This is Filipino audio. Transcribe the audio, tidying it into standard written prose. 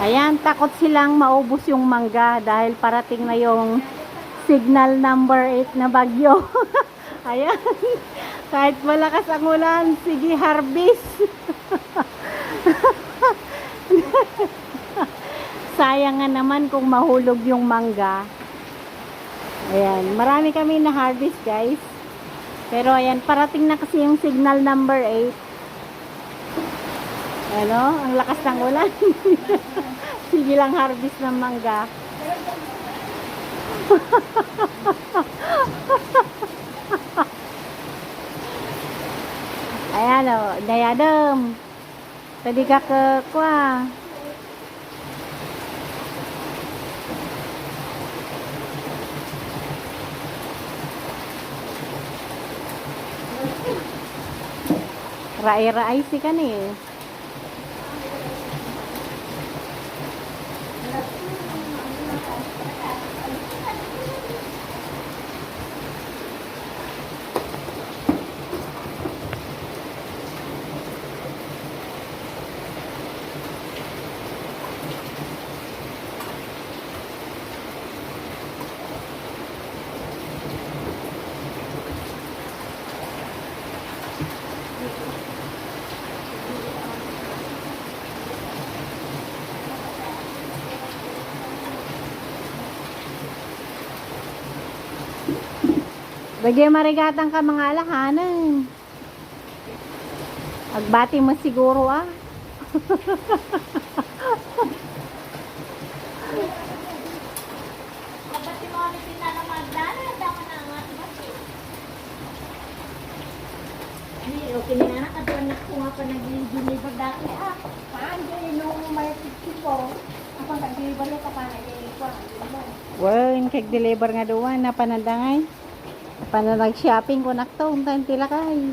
Ayan, takot silang maubos yung mangga dahil parating na yung signal number 8 na bagyo. Ayan, kahit malakas ang ulan, sige harvest. Sayang nga naman kung mahulog yung mangga. Ayan, marami kami na harvest guys. Pero ayan, parating na kasi yung signal number 8. Ano, ang lakas ng ulan. Sige lang harvest ng mangga. Ayan o, dayadam. Tadi ka ke kwa. Rai-rai sih kan eh. Bagay marigatang ka mga alakanan. Agbati mo siguro ah. Agbati mo kami pinala magdala. Dama na nga. Okay na nga. Kaduan na ko nga pa nag-deliver dati ah. Paano nung may 64. Kapag nag-deliver ka pa nag-deliver. Well, kag-deliver nga doon na panandangay. Pananag shopping ko nakto, untan tila kay.